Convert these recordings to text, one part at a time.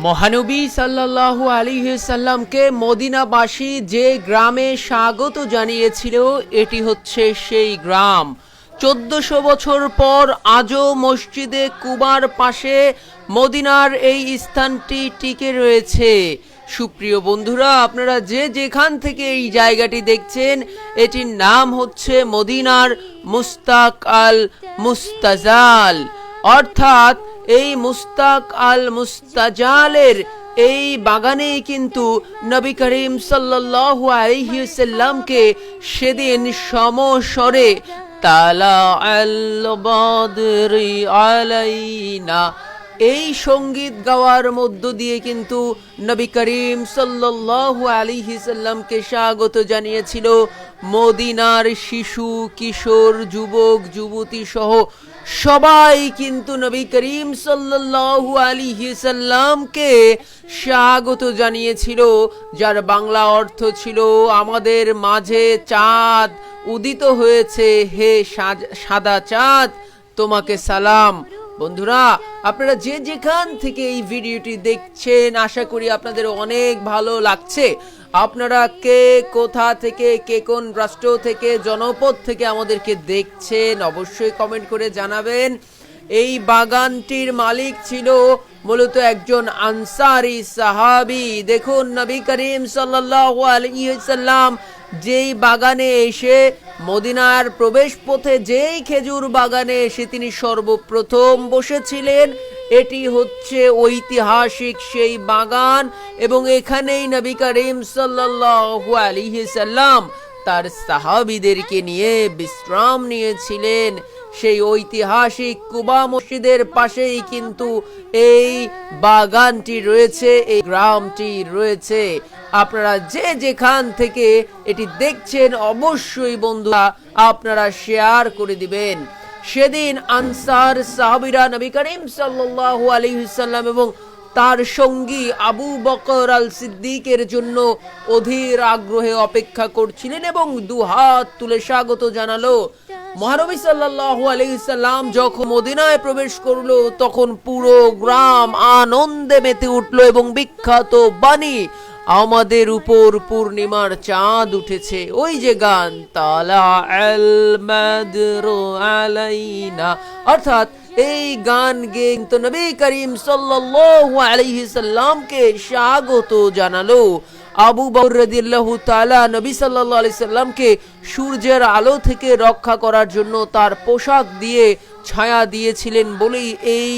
মহানবী সাল্লাল্লাহু আলাইহি সাল্লামকে মদিনাবাসী যে গ্রামে স্বাগত জানিয়েছিল এটি হচ্ছে সেই গ্রাম। 1400 বছর পর আজও মসজিদে কুবার পাশে মদিনার এই স্থানটি টিকে রয়েছে। সুপ্রিয় বন্ধুরা, আপনারা যে যেখান থেকে এই জায়গাটি দেখছেন এটির নাম হচ্ছে মদিনার মুস্তাক আল মুস্তাজাল, অর্থাৎ এই মুস্তাক আল মুস্তাজালের এই বাগানেই কিন্তু নবী করিম সাল্লাল্লাহু আলাইহি সাল্লামকে সেদিন সমস্বরে তালা আল বদরি আলাইনা এই সঙ্গীত গাওয়ার মধ্য দিয়ে কিন্তু নবী করিম সাল্লাল্লাহু আলাইহি সাল্লামকে স্বাগত জানিয়েছিল মদিনার শিশু, কিশোর, যুবক, যুবতী সহ সবাই কিন্তু নবী করিম সাল্লাল্লাহু আলাইহি সাল্লামকে স্বাগত জানিয়েছিল, যার বাংলা অর্থ ছিল আমাদের মাঝে চাঁদ উদিত হয়েছে, হে সাদা চাঁদ তোমাকে সালাম। বন্ধুরা, আপনারা যে যেখান থেকে এই ভিডিওটি দেখছেন আশা করি আপনাদের অনেক ভালো লাগছে। আপনারা কে কোথা থেকে, কে কোন রাষ্ট্র থেকে, জনপদ থেকে আমাদেরকে দেখছেন অবশ্যই কমেন্ট করে জানাবেন। এই বাগানটির মালিক ছিল মূলত একজন আনসারি সাহাবী। দেখুন, নবী করিম সাল্লাল্লাহু আলাইহি সাল্লাম যেই বাগানে এসে মদিনার প্রবেশ পথে যেই খেজুর বাগানে এসে তিনি সর্বপ্রথম বসেছিলেন, এটি হচ্ছে ঐতিহাসিক সেই বাগান এবং এখানেই নবী করিম সাল্লাল্লাহু আলাইহি সাল্লাম তার সাহাবীদেরকে নিয়ে বিশ্রাম নিয়েছিলেন। সেই ঐতিহাসিক কুবা মসজিদের পাশেই কিন্তু এই বাগানটি রয়েছে, এই গ্রামটি রয়েছে। আপনারা যে যেখান থেকে এটি দেখছেন অবশ্যই বন্ধুরা আপনারা শেয়ার করে দিবেন। সেদিন আনসার সাহাবীরা নবী করিম সাল্লাল্লাহু আলাইহি সাল্লাম এবং তার সঙ্গী আবু বকর আল সিদ্দিকের জন্য অধীর আগ্রহে অপেক্ষা করছিলেন এবং দুহাত তুলে স্বাগত জানালো। মহানবী সাল্লাল্লাহু আলাইহি সাল্লাম যখন মদিনায় প্রবেশ করলো তখন পুরো গ্রাম আনন্দে মেতে উঠলো এবং বিখ্যাত বাণী আমাদের উপর পূর্ণিমার চাঁদ উঠেছে, ওই যে গান তালা আল মাদরু আলাইনা, অর্থাৎ এই গান গেয়ে তো নবী করিম সাল্লাল্লাহু আলাইহি সাল্লামকে স্বাগত জানালো। আবু বকর রাদিয়াল্লাহু তাআলা নবী সাল্লাল্লাহু আলাইহি সাল্লামকে সূর্যের আলো থেকে রক্ষা করার জন্য তার পোশাক দিয়ে ছায়া দিয়েছিলেন বলেই এই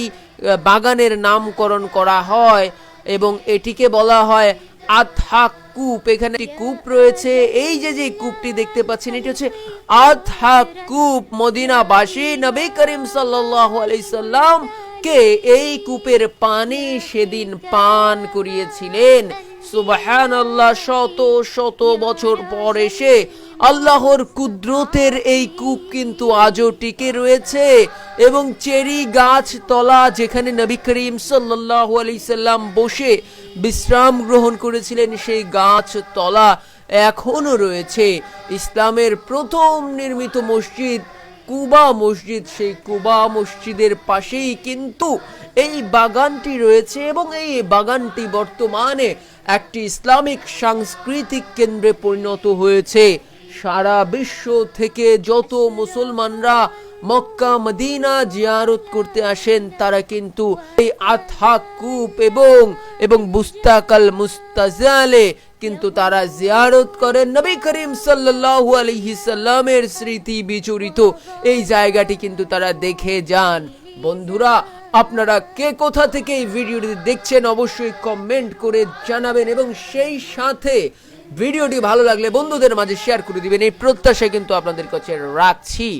বাগানের নামকরণ করা হয় এবং এটিকে বলা হয় আতহাক কূপ। এখানে একটি কূপ রয়েছে, এই যে কূপটি দেখতে পাচ্ছেন এটি হচ্ছে আতহাক কূপ। মদিনাবাসী নবী করিম সাল্লাল্লাহু আলাইহি সাল্লাম কে এই কূপের পানি সেদিন পান করিয়েছিলেন। সুবহানাল্লাহ, শত শত বছর পর এসে আল্লাহর কুদরতের এই কূপ কিন্তু আজও টিকে রয়েছে এবং চেরি গাছ তলা যেখানে নবী করিম সাল্লাল্লাহু আলাইহি সাল্লাম বসে বিশ্রাম গ্রহণ করেছিলেন সেই গাছ তলা এখনো রয়েছে। ইসলামের প্রথম নির্মিত মসজিদ কুবা মসজিদ, সেই কুবা মসজিদের পাশেই কিন্তু এই বাগানটি রয়েছে এবং এই বাগানটি বর্তমানে একটি ইসলামিক সাংস্কৃতিক কেন্দ্রে পরিণত হয়েছে। সারা বিশ্ব থেকে যত মুসলমানরা মক্কা মদিনা জিয়ারত করতে আসেন তারা কিন্তু এই আতহাক কূপ এবং মুস্তাক আল মুস্তাজালে কিন্তু তারা জিয়ারত করেন। নবী করিম সাল্লাল্লাহু আলাইহি সাল্লামের স্মৃতি বিচরিত এই জায়গাটি কিন্তু তারা দেখে যান। বন্ধুরা, আপনারা কে কোথা থেকে এই ভিডিওটি দেখছেন অবশ্যই কমেন্ট করে জানাবেন এবং সেই সাথে ভিডিওটি ভালো লাগলে বন্ধুদের মাঝে শেয়ার করে দিবেন, এই প্রত্যাশা কিন্তু আপনাদের কাছে রাখছি।